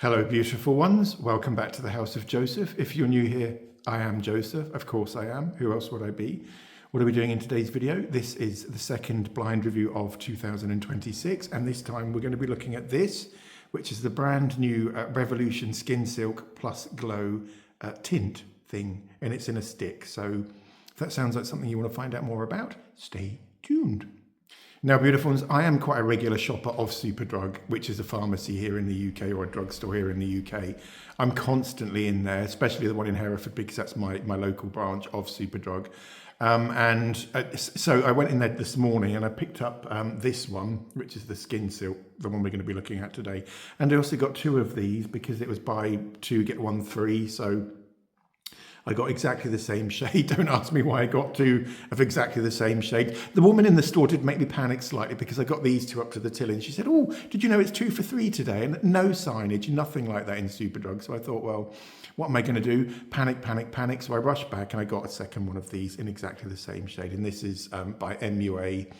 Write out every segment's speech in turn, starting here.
Hello, beautiful ones. Welcome back to the House of Joseph. If you're new here, I am Joseph. Of course I am. Who else would I be? What are we doing in today's video? This is the second blind review of 2026, and this time we're going to be looking at this, which is the brand new Revolution Skin Silk Plus Glow tint thing, and it's in a stick. So if that sounds like something you want to find out more about, stay tuned. Now, beautiful ones, I am quite a regular shopper of Superdrug, which is a pharmacy here in the UK, or a drugstore here in the UK. I'm constantly in there, especially the one in Hereford, because that's my local branch of Superdrug. So I went in there this morning and I picked up this one, which is the Skin Silk, the one we're going to be looking at today. And I also got two of these because it was buy two, get one free. So I got exactly the same shade. Don't ask me why I got two of exactly the same shade. The woman in the store did make me panic slightly because I got these two up to the till and she said, "Oh, did you know it's 2 for 3 today?" And no signage, nothing like that in Superdrug. So I thought, well, what am I going to do? Panic, panic, panic. So I rushed back and I got a second one of these in exactly the same shade. And this is by MUA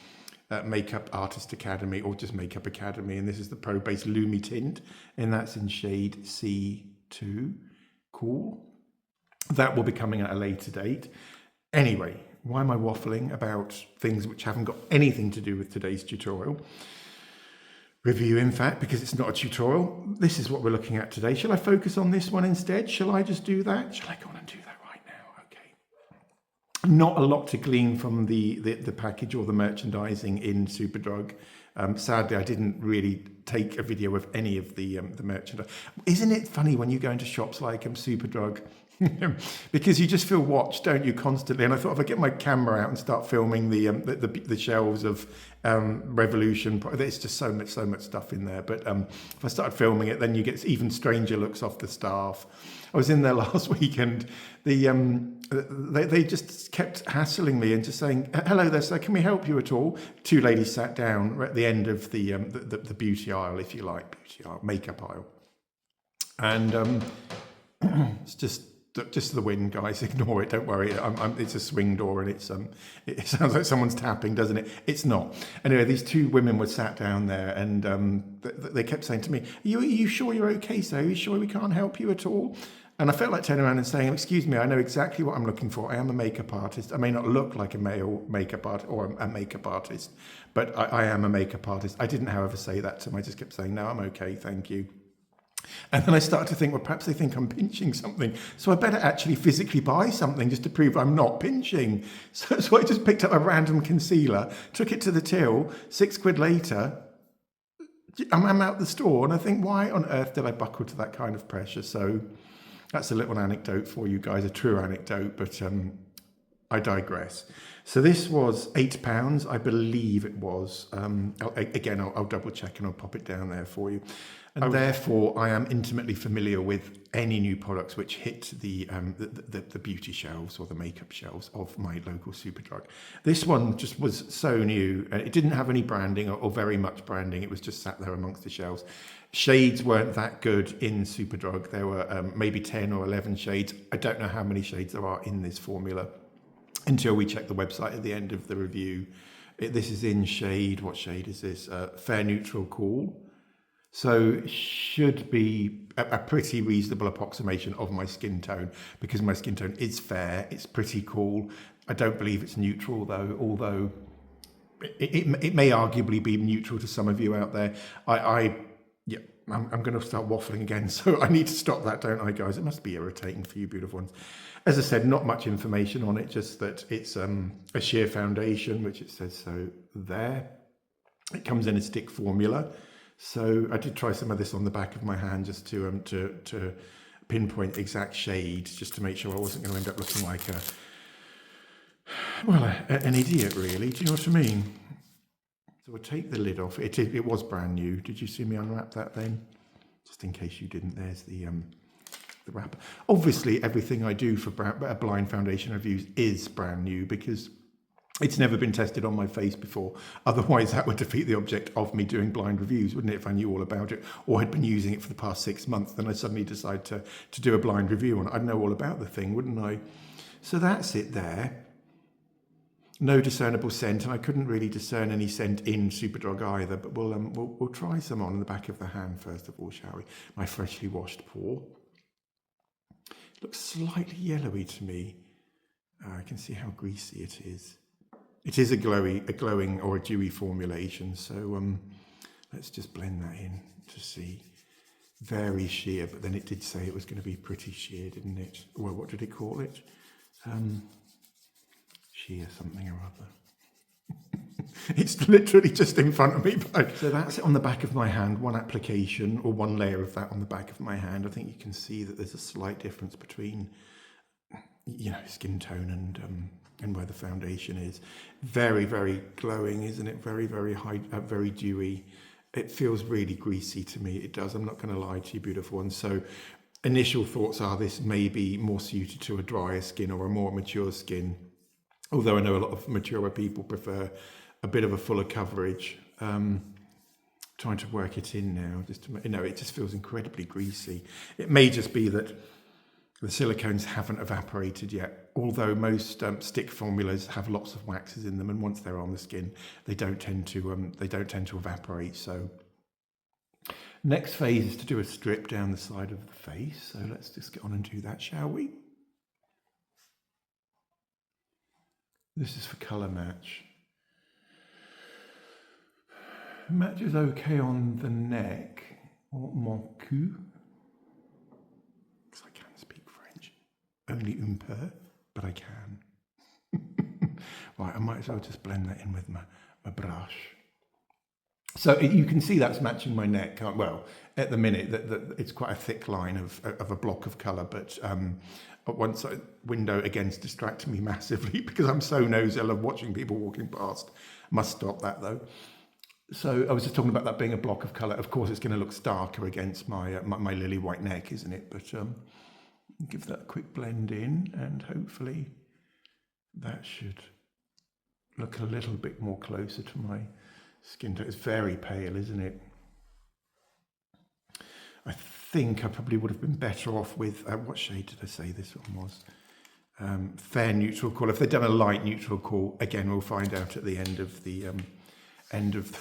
Makeup Artist Academy, or just Makeup Academy. And this is the Pro Base Lumi Tint, and that's in shade C2. Cool. That will be coming at a later date. Anyway, why am I waffling about things which haven't got anything to do with today's tutorial? Review, in fact, because it's not a tutorial. This is what we're looking at today. Shall I focus on this one instead? Shall I just do that? Shall I go on and do that right now? Okay. Not a lot to glean from the package or the merchandising in Superdrug. Sadly, I didn't really take a video of any of the merchandise. Isn't it funny when you go into shops like Superdrug? Because you just feel watched, don't you, constantly? And I thought, if I get my camera out and start filming the shelves of Revolution, there's just so much stuff in there. But if I started filming it, then you get even stranger looks off the staff. I was in there last week, and they just kept hassling me and just saying, "Hello there, sir, can we help you at all?" Two ladies sat down at the end of the beauty aisle, if you like, beauty aisle, makeup aisle, and it's just the wind, guys. Ignore it. Don't worry. It's a swing door, and it sounds like someone's tapping, doesn't it? It's not. Anyway, these two women were sat down there, and they kept saying to me, "Are you sure you're okay, sir? Are you sure we can't help you at all?" And I felt like turning around and saying, "Excuse me, I know exactly what I'm looking for. I am a makeup artist. I may not look like a male makeup artist or a makeup artist, but I am a makeup artist." I didn't, however, say that to them. I just kept saying, "No, I'm okay, thank you." And then I started to think, well, perhaps they think I'm pinching something, so I better actually physically buy something just to prove I'm not pinching. So I just picked up a random concealer, took it to the till. £6 later, I'm out the store, and I think, why on earth did I buckle to that kind of pressure? So that's a little anecdote for you guys, a true anecdote, but I digress. So this was £8, I believe it was. I'll double check and I'll pop it down there for you. And therefore, I am intimately familiar with any new products which hit the beauty shelves or the makeup shelves of my local Superdrug. This one just was so new, and it didn't have any branding or very much branding. It was just sat there amongst the shelves. Shades weren't that good in Superdrug. There were maybe 10 or 11 shades. I don't know how many shades there are in this formula until we check the website at the end of the review. This is in shade, what shade is this? Fair Neutral Cool. So should be a pretty reasonable approximation of my skin tone, because my skin tone is fair. It's pretty cool. I don't believe it's neutral though, although it may arguably be neutral to some of you out there. I'm going to start waffling again, so I need to stop that, don't I, guys? It must be irritating for you beautiful ones. As I said, not much information on it, just that it's a sheer foundation, which it says so there. It comes in a stick formula. So I did try some of this on the back of my hand just to pinpoint the exact shade, just to make sure I wasn't going to end up looking like an idiot, really. Do you know what I mean? So we'll take the lid off. It was brand new. Did you see me unwrap that then? Just in case you didn't, there's the wrapper. Obviously, everything I do for blind foundation reviews is brand new, because it's never been tested on my face before. Otherwise, that would defeat the object of me doing blind reviews, wouldn't it, if I knew all about it or had been using it for the past 6 months? Then I suddenly decide to do a blind review on it. I'd know all about the thing, wouldn't I? So that's it there. No discernible scent, and I couldn't really discern any scent in Superdrug either, but we'll try some on the back of the hand first of all, shall we? My freshly washed paw. It looks slightly yellowy to me. I can see how greasy it is. It is a glowing or a dewy formulation, so let's just blend that in to see. Very sheer, but then it did say it was going to be pretty sheer, didn't it? Well, what did it call it? Sheer something or other. It's literally just in front of me. So that's it on the back of my hand, one application or one layer of that on the back of my hand. I think you can see that there's a slight difference between, you know, skin tone and where the foundation is. Very, very glowing, isn't it? Very, very high, very dewy. It feels really greasy to me. It does. I'm not going to lie to you, beautiful ones. So initial thoughts are this may be more suited to a drier skin or a more mature skin. Although I know a lot of mature people prefer a bit of a fuller coverage. Trying to work it in now, just to, you know, it just feels incredibly greasy. It may just be that the silicones haven't evaporated yet, although most stick formulas have lots of waxes in them, and once they're on the skin, they don't tend to evaporate. So next phase is to do a strip down the side of the face. So let's just get on and do that, shall we? This is for colour match. Matches okay on the neck. Or mon cul. Because I can speak French. Only un peu, but I can. Right, I might as well just blend that in with my brush. So you can see that's matching my neck. Well, at the minute, it's quite a thick line of a block of colour, but one side window again's distracting me massively because I'm so nosy. I love watching people walking past. Must stop that though. So I was just talking about that being a block of colour. Of course, it's going to look starker against my my lily white neck, isn't it? But give that a quick blend in, and hopefully that should look a little bit more closer to my skin tone. It's very pale, isn't it? I think I probably would have been better off with, what shade did I say this one was? Fair neutral call. If they'd done a light neutral call, again, we'll find out at the end of the end of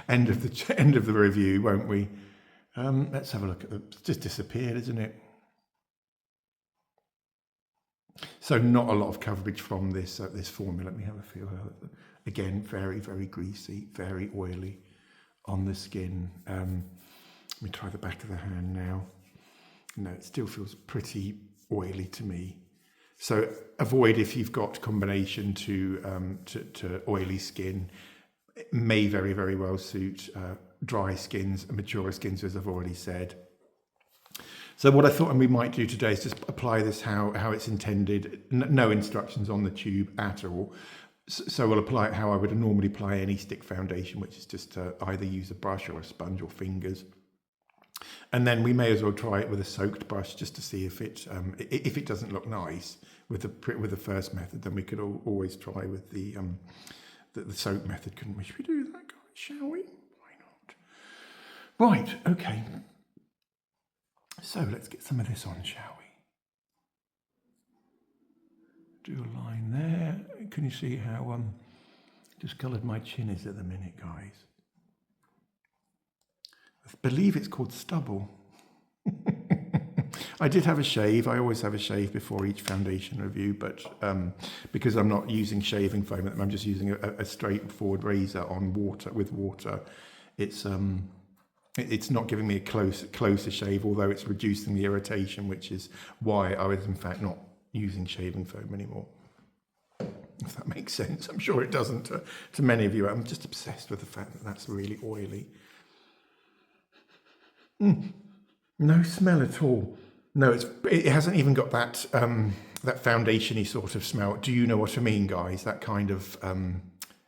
the review, won't we? Let's have a look at it. It's just disappeared, isn't it? So not a lot of coverage from this this formula. Let me have a feel. Again, very, very greasy, very oily on the skin. Let me try the back of the hand now. No, it still feels pretty oily to me. So avoid if you've got combination to oily skin. It may very, very well suit dry skins and mature skins, as I've already said. So what I thought we might do today is just apply this how it's intended. No instructions on the tube at all. So we'll apply it how I would normally apply any stick foundation, which is just to either use a brush or a sponge or fingers. And then we may as well try it with a soaked brush just to see if it doesn't look nice with the first method. Then we could always try with the soak method, couldn't we? Should we do that, guys? Shall we? Why not? Right. Okay. So let's get some of this on, shall we? Do a line there. Can you see how discoloured my chin is at the minute, guys? I believe it's called stubble. I did have a shave. I always have a shave before each foundation review, but because I'm not using shaving foam, I'm just using a straightforward razor on water with water. It's not giving me a closer shave, although it's reducing the irritation, which is why I was in fact not using shaving foam anymore. If that makes sense. I'm sure it doesn't to many of you. I'm just obsessed with the fact that that's really oily. No smell at all. No, it hasn't even got that that foundation-y sort of smell. Do you know what I mean, guys? That kind of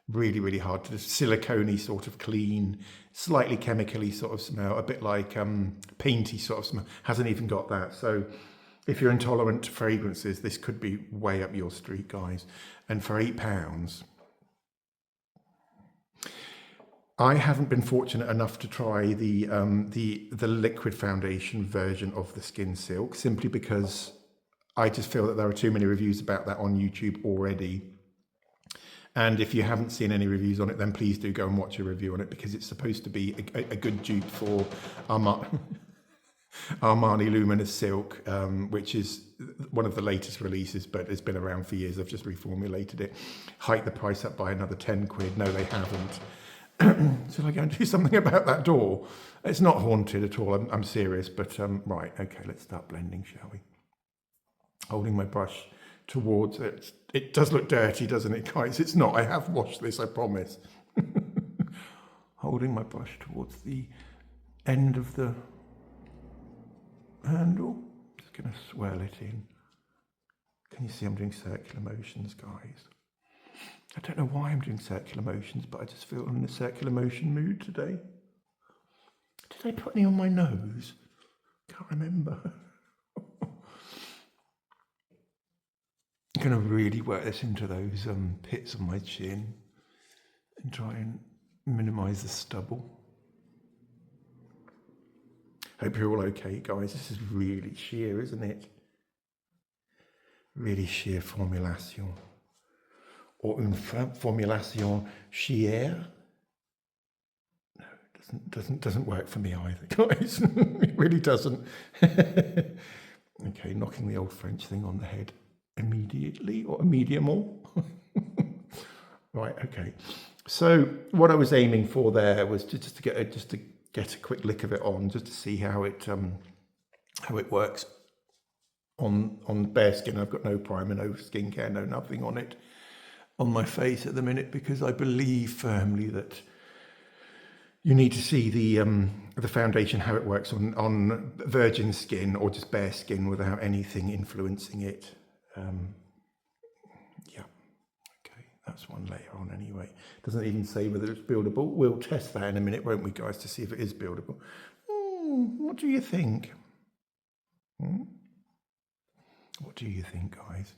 really, really hard to silicone-y sort of clean, slightly chemically sort of smell, a bit like painty sort of smell. Hasn't even got that. So if you're intolerant to fragrances, this could be way up your street, guys. And for £8, I haven't been fortunate enough to try the liquid foundation version of the Skin Silk, simply because I just feel that there are too many reviews about that on YouTube already. And if you haven't seen any reviews on it, then please do go and watch a review on it, because it's supposed to be a good dupe for Armani Luminous Silk, which is one of the latest releases, but it's been around for years. I've just reformulated it, hiked the price up by another 10 quid. No, they haven't. Shall I go and do something about that door? It's not haunted at all, I'm serious, but right, okay, let's start blending, shall we? Holding my brush towards it. It does look dirty, doesn't it, guys? It's not. I have washed this, I promise. Holding my brush towards the end of the handle. Just going to swirl it in. Can you see I'm doing circular motions, guys? I don't know why I'm doing circular motions, but I just feel I'm in a circular motion mood today. Did I put any on my nose? Can't remember. I'm going to really work this into those pits on my chin and try and minimise the stubble. Hope you're all okay, guys. This is really sheer, isn't it? Really sheer formulation. Or une formulation sheer. No, it doesn't work for me either, guys. It really doesn't. Okay, knocking the old French thing on the head immediately, or immediately. Right, okay. So what I was aiming for there was just to get a quick lick of it on, just to see how it works on bare skin. I've got no primer, no skincare, no nothing on it on my face at the minute, because I believe firmly that you need to see the foundation, how it works on virgin skin or just bare skin without anything influencing it. Yeah, okay, that's one layer on anyway. Doesn't even say whether it's buildable. We'll test that in a minute, won't we, guys, to see if it is buildable. What do you think? What do you think, guys?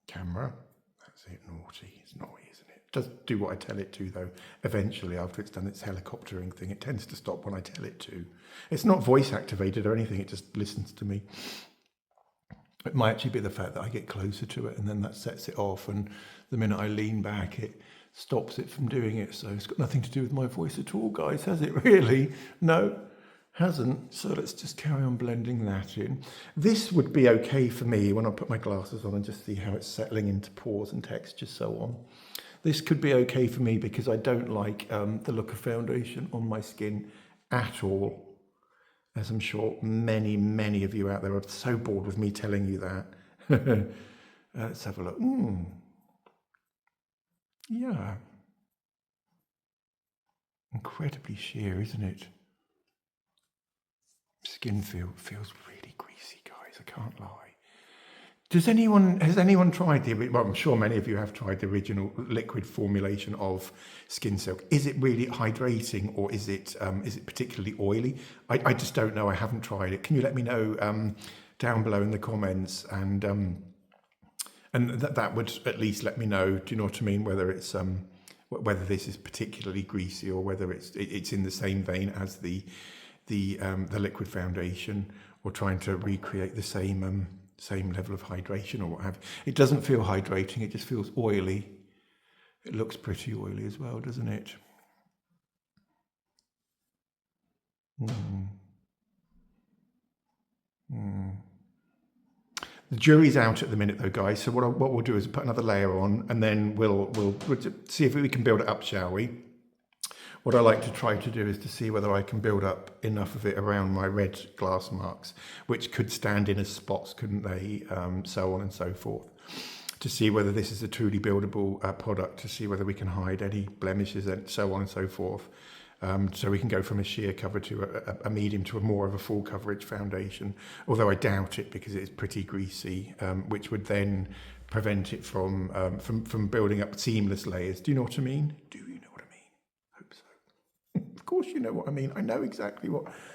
Camera. That's it, naughty. It's naughty, isn't it? It does do what I tell it to, though. Eventually, after it's done its helicoptering thing, it tends to stop when I tell it to. It's not voice activated or anything, it just listens to me. It might actually be the fact that I get closer to it and then that sets it off, and the minute I lean back it stops it from doing it. So it's got nothing to do with my voice at all, guys, has it really? No, hasn't. So let's just carry on blending that in. This would be okay for me when I put my glasses on and just see how it's settling into pores and textures, so on. This could be okay for me because I don't like the look of foundation on my skin at all. As I'm sure many of you out there are so bored with me telling you that. Let's have a look. Yeah. Incredibly sheer, isn't it? Skin feels really greasy, guys, I can't lie. Has anyone tried well, I'm sure many of you have tried the original liquid formulation of Skin Silk. Is it really hydrating, or is it particularly oily? I just don't know. I haven't tried it. Can you let me know down below in the comments, and that would at least let me know, do you know what I mean, whether it's whether this is particularly greasy or whether it's in the same vein as the liquid foundation, or trying to recreate the same level of hydration or what have you. It doesn't feel hydrating, it just feels oily. It looks pretty oily as well, doesn't it? The jury's out at the minute though, guys, so what we'll do is put another layer on, and then we'll see if we can build it up, shall we? What I like to try to do is to see whether I can build up enough of it around my red glass marks, which could stand in as spots, couldn't they? So on and so forth. To see whether this is a truly buildable product, to see whether we can hide any blemishes and so on and so forth. So we can go from a sheer cover to a medium to a more of a full coverage foundation. Although I doubt it, because it's pretty greasy, which would then prevent it from building up seamless layers. Do you know what I mean? Do you know what I mean? Hope so. Of course you know what I mean. I know exactly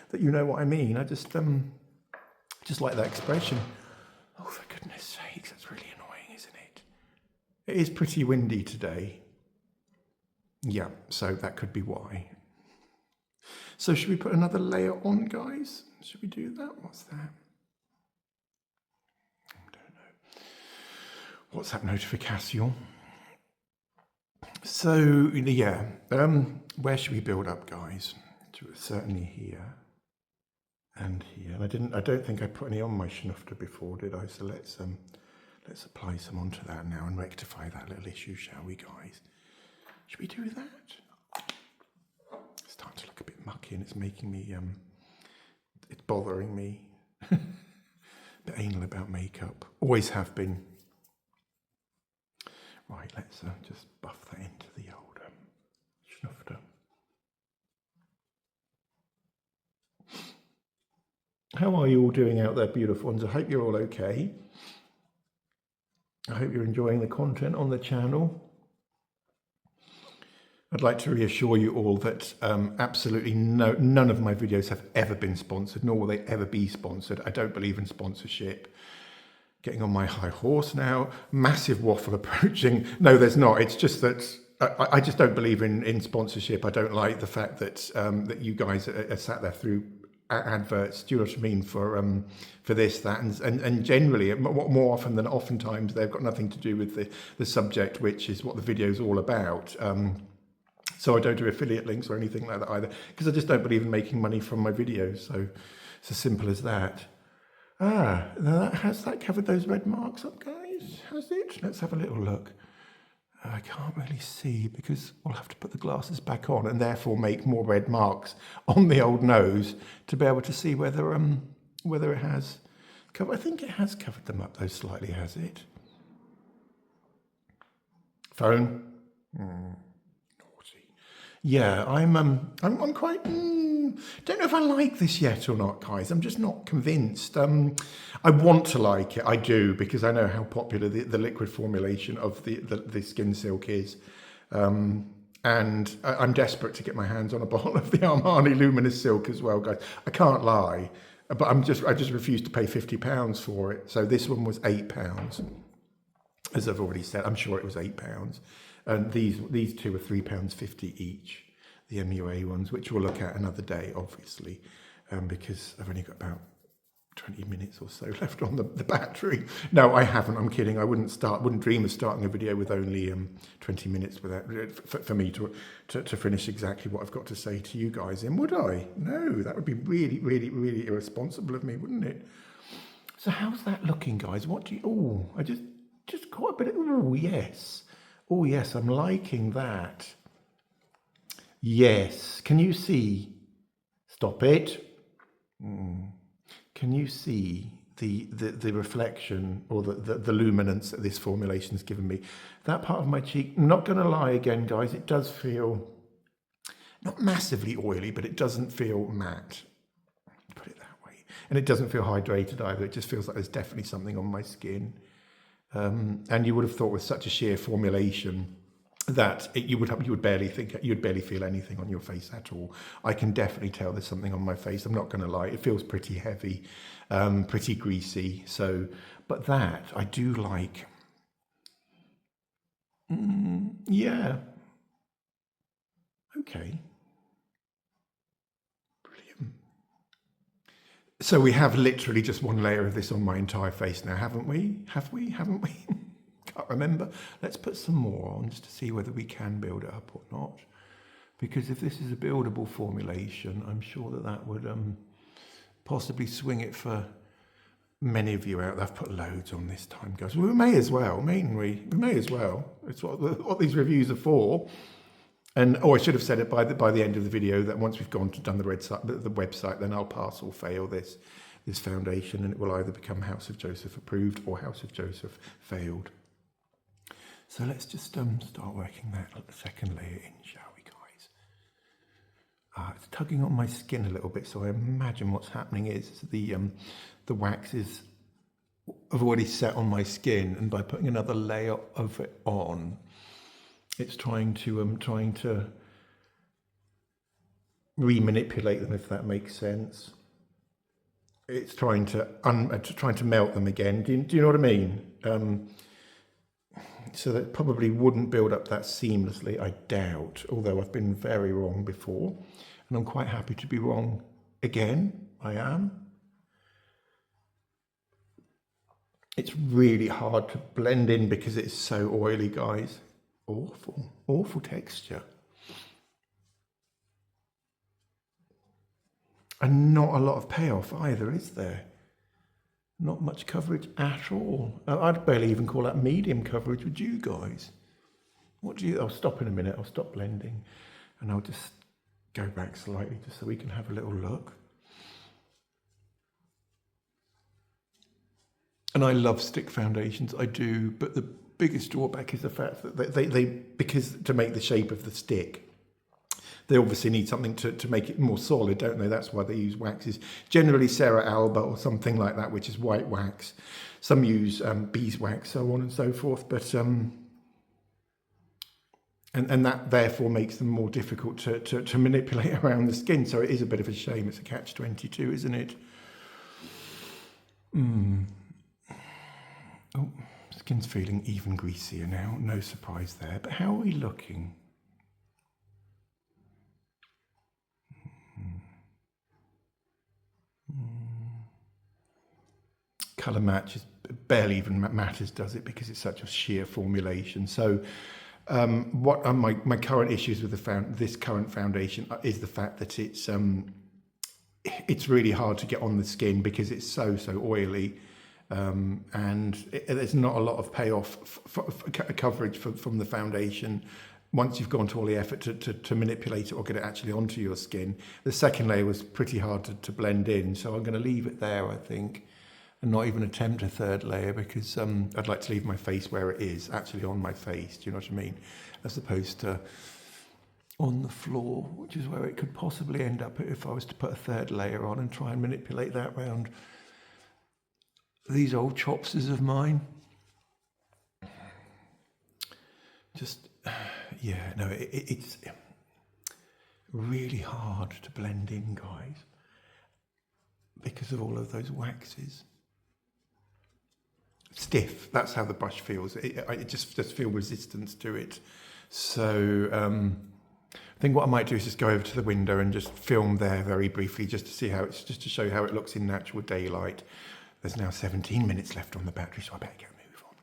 that you know what I mean. I just like that expression. Oh, for goodness sakes, that's really annoying, isn't it? It is pretty windy today. Yeah, so that could be why. So should we put another layer on, guys? Should we do that? What's that? I don't know. What's that notification? So yeah, where should we build up, guys? Certainly here and here. And I don't think I put any on my schnufter before, did I? So let's apply some onto that now and rectify that little issue, shall we, guys? Should we do that? It's starting to look a bit mucky, and it's making me it's bothering me. Bit anal about makeup. Always have been. Right, let's just buff that into the old schnufter. How are you all doing out there, beautiful ones? I hope you're all okay. I hope you're enjoying the content on the channel. I'd like to reassure you all that absolutely none of my videos have ever been sponsored, nor will they ever be sponsored. I don't believe in sponsorship. Getting on my high horse now. Massive waffle approaching. No, there's not. It's just that I just don't believe in sponsorship. I don't like the fact that that you guys are sat there through adverts. Do you know what I mean? For this, that, and generally, more often than oftentimes, they've got nothing to do with the subject, which is what the video is all about. So I don't do affiliate links or anything like that either, because I just don't believe in making money from my videos. So it's as simple as that. Now has that covered those red marks up, guys? Has it? Let's have a little look. I can't really see because we'll have to put the glasses back on and therefore make more red marks on the old nose to be able to see whether it has covered. I think it has covered them up though slightly, has it? Phone. Naughty. Yeah, I'm quite. Don't know if I like this yet or not, guys. I'm just not convinced. I want to like it. I do, because I know how popular the liquid formulation of the Skin Silk is. And I'm desperate to get my hands on a bottle of the Armani Luminous Silk as well, guys. I can't lie, but I just refuse to pay £50 for it. So this one was £8, as I've already said. I'm sure it was £8. And these two are £3.50 each. The MUA ones, which we'll look at another day, obviously, because I've only got about 20 minutes or so left on the battery. No, I haven't. I'm kidding. I wouldn't dream of starting a video with only 20 minutes without for me to finish exactly what I've got to say to you guys in, would I? No, that would be really, really, really irresponsible of me, wouldn't it? So how's that looking, guys? What do you? Oh, I just quite a bit. Oh yes, oh yes, I'm liking that. Yes, can you see? Stop it. Can you see the reflection or the luminance that this formulation has given me? That part of my cheek, I'm not going to lie again, guys, it does feel not massively oily, but it doesn't feel matte. Put it that way. And it doesn't feel hydrated either. It just feels like there's definitely something on my skin. And you would have thought with such a sheer formulation that you would barely feel anything on your face at all. I can definitely tell there's something on my face. I'm not going to lie. It feels pretty heavy, pretty greasy. So, but that I do like. Yeah. Okay. Brilliant. So we have literally just one layer of this on my entire face now, haven't we? Haven't we? Can't remember. Let's put some more on just to see whether we can build it up or not. Because if this is a buildable formulation, I'm sure that would possibly swing it for many of you out there. I've put loads on this time, guys. Well, we may as well, mayn't we? We may as well. It's what these reviews are for. And I should have said it by the end of the video that once we've done the website, then I'll pass or fail this foundation, and it will either become House of Joseph approved or House of Joseph failed. So let's just start working that second layer in, shall we, guys? It's tugging on my skin a little bit, so I imagine what's happening is the waxes have already set on my skin, and by putting another layer of it on, it's trying to re-manipulate them, if that makes sense. It's trying to melt them again. Do you know what I mean? So that probably wouldn't build up that seamlessly, I doubt, although I've been very wrong before, and I'm quite happy to be wrong again. I am. It's really hard to blend in because it's so oily, guys. awful texture. And not a lot of payoff either, is there? Not much coverage at all. I'd barely even call that medium coverage, would you guys? What do you, I'll stop in a minute, I'll stop blending and I'll just go back slightly just so we can have a little look. And I love stick foundations, I do, but the biggest drawback is the fact that they because to make the shape of the stick, they obviously need something to make it more solid, don't they? That's why they use waxes. Generally Serra Alba or something like that, which is white wax. Some use beeswax, so on and so forth. But and that therefore makes them more difficult to manipulate around the skin. So it is a bit of a shame. It's a catch-22, isn't it? Oh, skin's feeling even greasier now. No surprise there. But how are we looking? Colour match is barely even matters, does it? Because it's such a sheer formulation. So what are my current issues with this current foundation is the fact that it's really hard to get on the skin because it's so oily, and there's not a lot of payoff coverage from the foundation once you've gone to all the effort to manipulate it or get it actually onto your skin. The second layer was pretty hard to blend in, so I'm going to leave it there, I think, and not even attempt a third layer because I'd like to leave my face where it is, actually on my face, do you know what I mean? As opposed to on the floor, which is where it could possibly end up if I was to put a third layer on and try and manipulate that around these old chopsers of mine. Just, yeah, no, it's really hard to blend in, guys, because of all of those waxes. Stiff, that's how the brush feels. I just feel resistance to it. So I think what I might do is just go over to the window and just film there very briefly, just to see how it's, just to show how it looks in natural daylight. There's now 17 minutes left on the battery, so I better get a move on.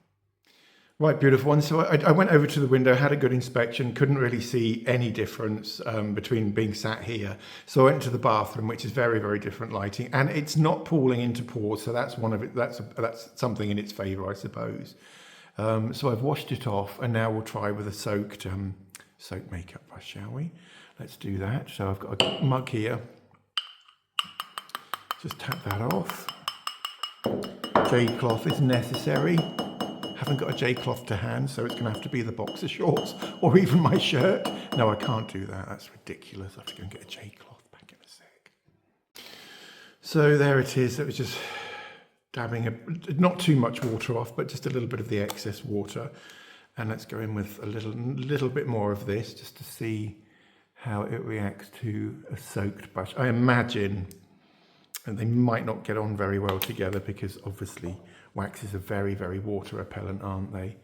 Right, beautiful one. So I went over to the window, had a good inspection, couldn't really see any difference between being sat here. So I went to the bathroom, which is very different lighting, and it's not pooling into pores. So that's one of it. That's something in its favour, I suppose. So I've washed it off, and now we'll try with a soaked makeup brush, shall we? Let's do that. So I've got a mug here. Just tap that off. Jade cloth is necessary. Haven't got a jade cloth to hand, so it's going to have to be the boxer shorts or even my shirt. No, I can't do that. That's ridiculous. I have to go and get a jade cloth back in a sec. So there it is. It was just dabbing not too much water off, but just a little bit of the excess water. And let's go in with a little bit more of this just to see how it reacts to a soaked brush. I imagine, and they might not get on very well together because obviously waxes are very water repellent, aren't they?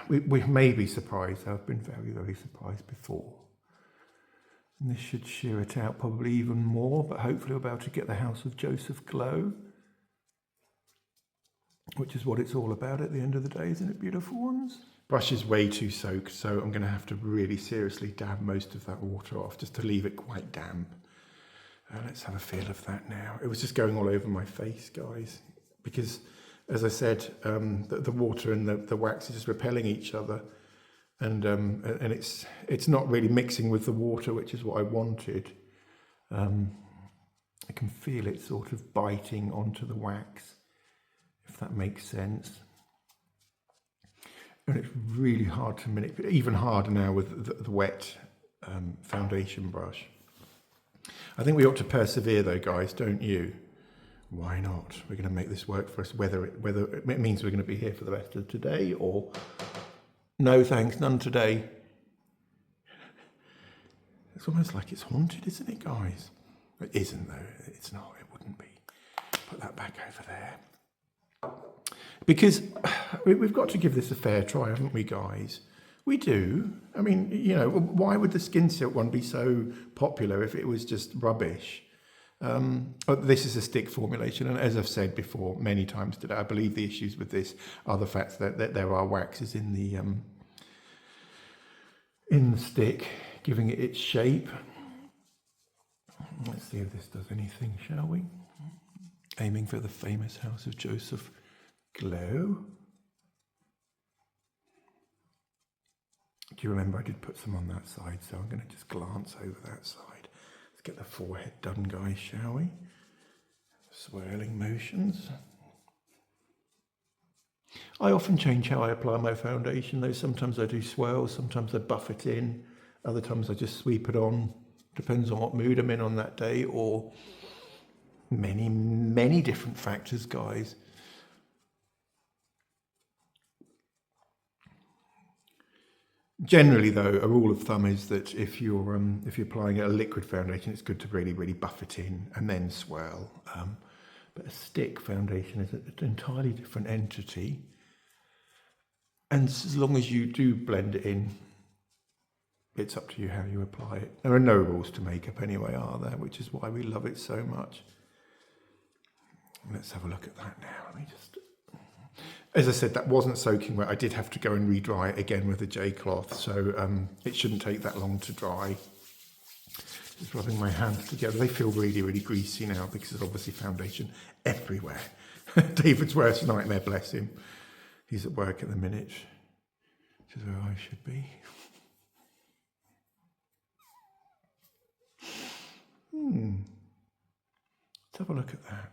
We may be surprised. I've been very surprised before. And this should shear it out probably even more, but hopefully we'll be able to get the House of Joseph glow, which is what it's all about at the end of the day, isn't it, beautiful ones? Brush is way too soaked, so I'm going to have to really seriously dab most of that water off just to leave it quite damp. Let's have a feel of that now. It was just going all over my face, guys, because, as I said, the water and the wax are just repelling each other, and it's not really mixing with the water, which is what I wanted. I can feel it sort of biting onto the wax, if that makes sense. And it's really hard to manipulate, even harder now with the wet foundation brush. I think we ought to persevere though, guys, don't you? Why not? We're going to make this work for us, whether it means we're going to be here for the rest of today or no thanks, none today. It's almost like it's haunted, isn't it, guys? It isn't though, it's not, it wouldn't be. Put that back over there. Because we've got to give this a fair try, haven't we, guys? We do. I mean, you know, why would the Skin Silk one be so popular if it was just rubbish? This is a stick formulation, and as I've said before many times today, I believe the issues with this are the fact that there are waxes in in the stick, giving it its shape. Let's see if this does anything, shall we? Aiming for the famous House of Joseph glow. Do you remember I did put some on that side, so I'm going to just glance over that side. Let's get the forehead done, guys, shall we? Swirling motions. I often change how I apply my foundation, though. Sometimes I do swirls, sometimes I buff it in, other times I just sweep it on. Depends on what mood I'm in on that day, or many, many different factors, guys. Generally, though, a rule of thumb is that if you're applying a liquid foundation, it's good to really, really buff it in and then swirl. But a stick foundation is an entirely different entity. And as long as you do blend it in, it's up to you how you apply it. There are no rules to makeup anyway, are there? Which is why we love it so much. Let's have a look at that now. Let me just... As I said, that wasn't soaking wet. I did have to go and re-dry it again with a J cloth, so it shouldn't take that long to dry. Just rubbing my hands together. They feel really, really greasy now because there's obviously foundation everywhere. David's worst nightmare, bless him. He's at work at the minute, which is where I should be. Let's have a look at that.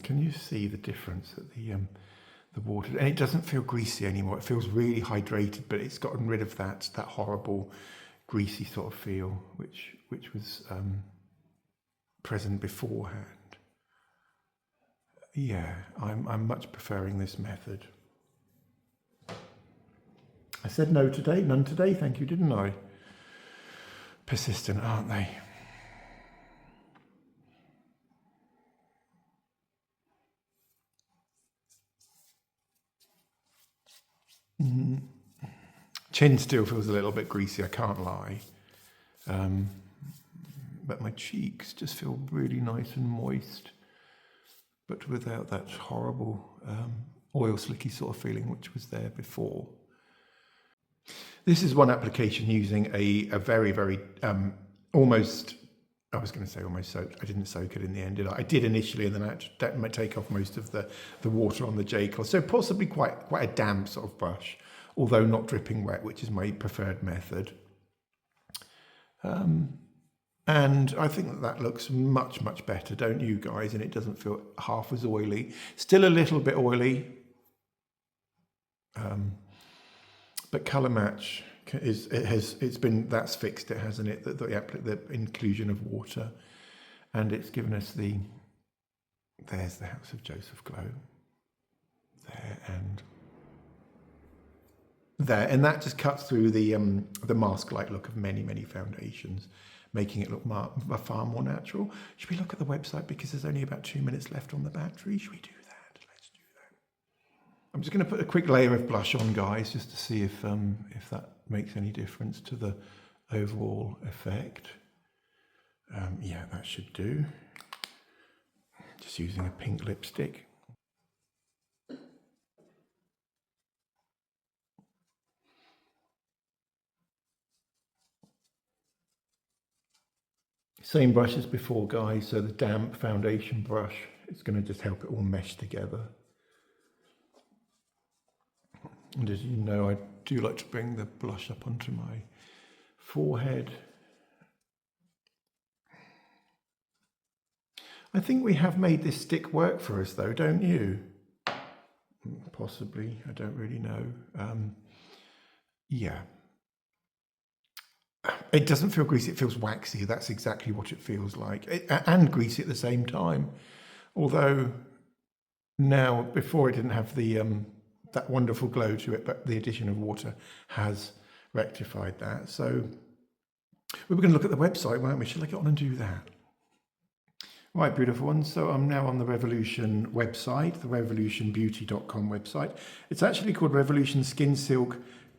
Can you see the difference at the water? And it doesn't feel greasy anymore. It feels really hydrated, but it's gotten rid of that horrible greasy sort of feel, which was present beforehand. Yeah, I'm much preferring this method. I said no today, none today, thank you, didn't I? Persistent, aren't they? Chin still feels a little bit greasy, I can't lie. But my cheeks just feel really nice and moist, but without that horrible oil slicky sort of feeling which was there before. This is one application using a very, very almost, I was going to say almost soaked. I didn't soak it in the end, did I? I did initially, and then that might take off most of the water on the J cloth. So possibly quite a damp sort of brush, although not dripping wet, which is my preferred method. And I think that looks much, much better, don't you guys? And it doesn't feel half as oily. Still a little bit oily, but colour match that's fixed it, hasn't it? The inclusion of water, and it's given us there's the House of Joseph glow there and there, and that just cuts through the mask-like look of many, many foundations, making it look far more natural. Should we look at the website, because there's only about 2 minutes left on the battery? Should we do that? Let's do that. I'm just going to put a quick layer of blush on, guys, just to see if that makes any difference to the overall effect. Yeah, that should do. Just using a pink lipstick. Same brush as before, guys, so the damp foundation brush, it's going to just help it all mesh together. And as you know, I do like to bring the blush up onto my forehead. I think we have made this stick work for us though, don't you? Possibly, I don't really know. Yeah. It doesn't feel greasy, it feels waxy. That's exactly what it feels like. And greasy at the same time. Although now, before it didn't have the that wonderful glow to it, but the addition of water has rectified that. So we were going to look at the website, weren't we? Shall I get on and do that? Right, beautiful ones. So I'm now on the Revolution website, the revolutionbeauty.com website. It's actually called Revolution Skin Silk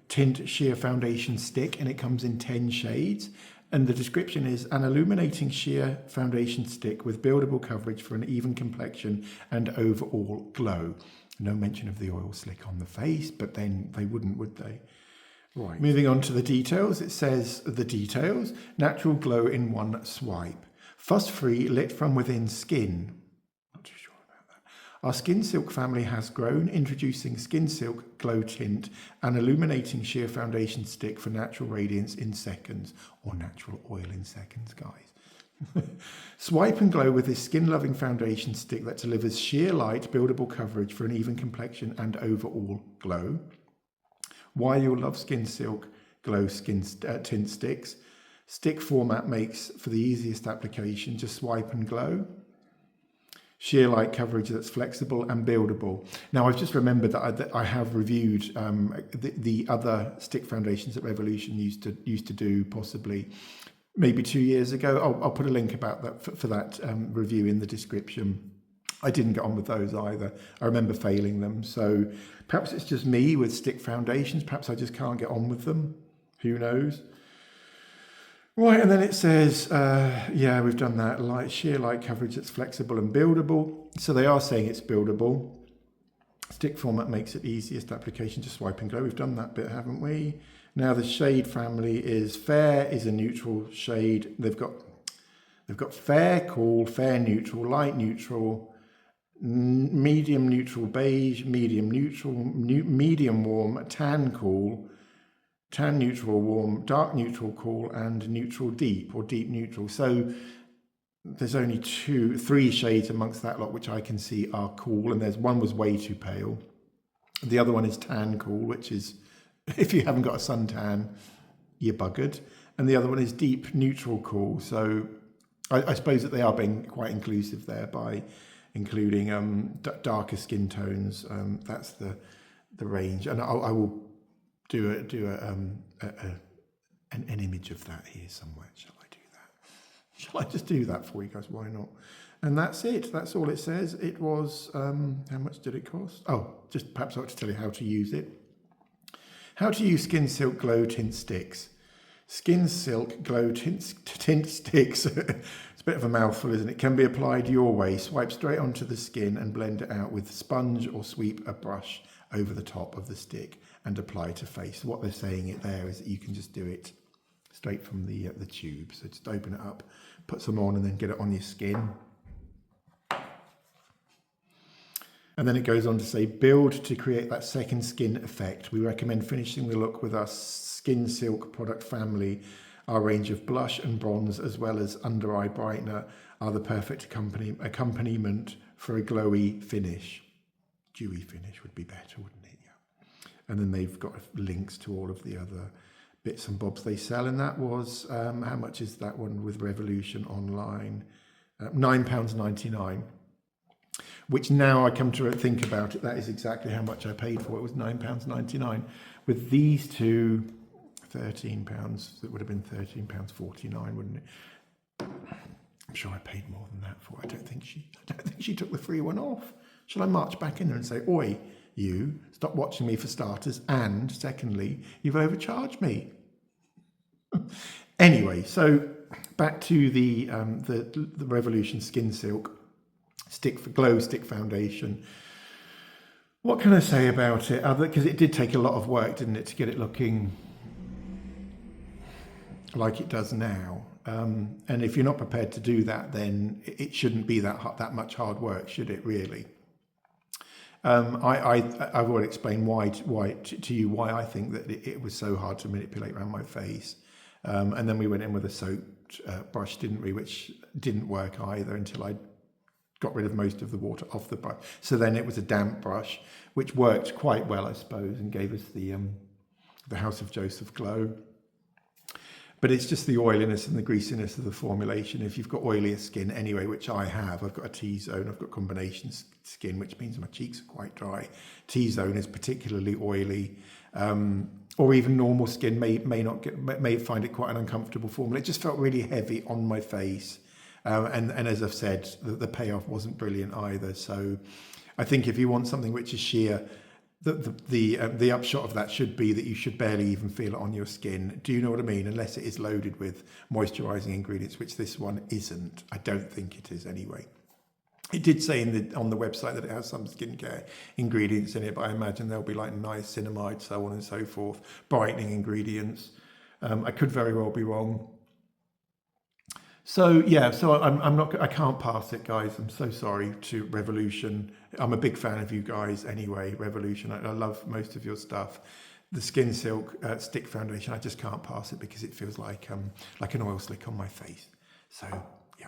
Tint Sheer Foundation Stick, and it comes in 10 shades. And the description is an illuminating sheer foundation stick with buildable coverage for an even complexion and overall glow. No mention of the oil slick on the face, but then they wouldn't, would they? Right. Moving on to the details, it says the details: natural glow in one swipe, fuss-free, lit from within skin. Not too sure about that. Our Skin Silk family has grown, introducing Skin Silk Glow Tint, an illuminating sheer foundation stick for natural radiance in seconds, or natural oil in seconds, guys. Swipe and glow with this skin-loving foundation stick that delivers sheer light, buildable coverage for an even complexion and overall glow. Why you'll love Skin Silk Glow Tint Sticks. Stick format makes for the easiest application. Just swipe and glow. Sheer light coverage that's flexible and buildable. Now, I've just remembered that I have reviewed the other stick foundations that Revolution used to do, possibly maybe 2 years ago. I'll put a link about that for that review in the description. I didn't get on with those either. I remember failing them. So perhaps it's just me with stick foundations. Perhaps I just can't get on with them. Who knows? Right, and then it says, yeah, we've done that. Sheer light coverage that's flexible and buildable. So they are saying it's buildable. Stick format makes it easiest application to swipe and glow. We've done that bit, haven't we? Now the shade family is fair, is a neutral shade. They've got fair, cool, fair, neutral, light, neutral, medium, neutral, beige, medium, neutral, medium, warm, tan, cool, tan, neutral, warm, dark, neutral, cool, and neutral, deep, or deep, neutral. So there's only 3 shades amongst that lot which I can see are cool, and there's one was way too pale. The other one is tan cool, which is, if you haven't got a suntan, you're buggered. And the other one is deep neutral cool. So I suppose that they are being quite inclusive there by including darker skin tones. That's the range. And I will do an image of that here somewhere. Shall I do that? Shall I just do that for you guys? Why not? And that's it. That's all it says. It was, how much did it cost? Oh, just perhaps I ought to tell you how to use it. How to use Skin Silk Glow Tint Sticks. Skin Silk Glow Tint Sticks. It's a bit of a mouthful, isn't it? Can be applied your way. Swipe straight onto the skin and blend it out with sponge, or sweep a brush over the top of the stick and apply to face. What they're saying it there is that you can just do it straight from the tube. So just open it up, put some on, and then get it on your skin. And then it goes on to say, build to create that second skin effect. We recommend finishing the look with our Skin Silk product family. Our range of blush and bronze, as well as under eye brightener, are the perfect accompaniment for a glowy finish. Dewy finish would be better, wouldn't it? Yeah. And then they've got links to all of the other bits and bobs they sell. And that was, how much is that one with Revolution online? £9.99. Which now I come to think about it, that is exactly how much I paid for it. It was £9.99. With these two, £13, that would have been £13.49, wouldn't it? I'm sure I paid more than that for it. I don't think she took the free one off. Shall I march back in there and say, oi, you, stop watching me for starters, and secondly, you've overcharged me. Anyway, so back to the Revolution Skin Silk Glow Stick Foundation. What can I say about it? Because it did take a lot of work, didn't it, to get it looking like it does now. And if you're not prepared to do that, then it shouldn't be that much hard work, should it really? I've already explained why to you why I think that it was so hard to manipulate around my face. And then we went in with a soaked brush, didn't we? Which didn't work either until I got rid of most of the water off the brush. So then it was a damp brush, which worked quite well, I suppose, and gave us the House of Joseph glow. But it's just the oiliness and the greasiness of the formulation. If you've got oilier skin anyway, which I have, I've got a T-zone, I've got combination skin, which means my cheeks are quite dry. T-zone is particularly oily, or even normal skin may find it quite an uncomfortable formula. It just felt really heavy on my face. And as I've said, the payoff wasn't brilliant either. So I think if you want something which is sheer, the upshot of that should be that you should barely even feel it on your skin. Do you know what I mean? Unless it is loaded with moisturising ingredients, which this one isn't. I don't think it is anyway. It did say on the website that it has some skincare ingredients in it, but I imagine there'll be like niacinamide, so on and so forth, brightening ingredients. I could very well be wrong. So yeah, so I can't pass it, guys. I'm so sorry to Revolution. I'm a big fan of you guys anyway, Revolution. I love most of your stuff. The Skin Silk stick foundation, I just can't pass it because it feels like an oil slick on my face. So yeah.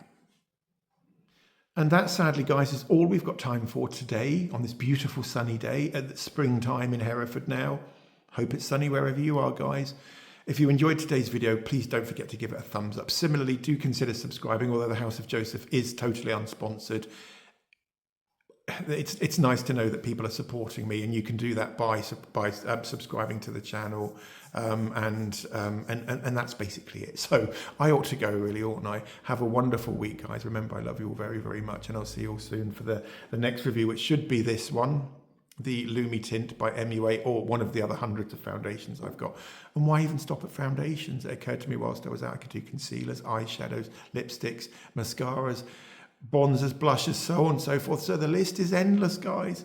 And that, sadly, guys, is all we've got time for today on this beautiful sunny day at springtime in Hereford now. Hope it's sunny wherever you are, guys. If you enjoyed today's video, please don't forget to give it a thumbs up. Similarly, do consider subscribing, although the House of Joseph is totally unsponsored. It's nice to know that people are supporting me, and you can do that by subscribing to the channel, and that's basically it. So I ought to go, really, oughtn't I? Have a wonderful week, guys. Remember, I love you all very, very much, and I'll see you all soon for the next review, which should be this one, the Lumi Tint by MUA, or one of the other hundreds of foundations I've got. And why even stop at foundations? It occurred to me whilst I was out, I could do concealers, eyeshadows, lipsticks, mascaras, bronzers, blushes, so on and so forth. So the list is endless, guys.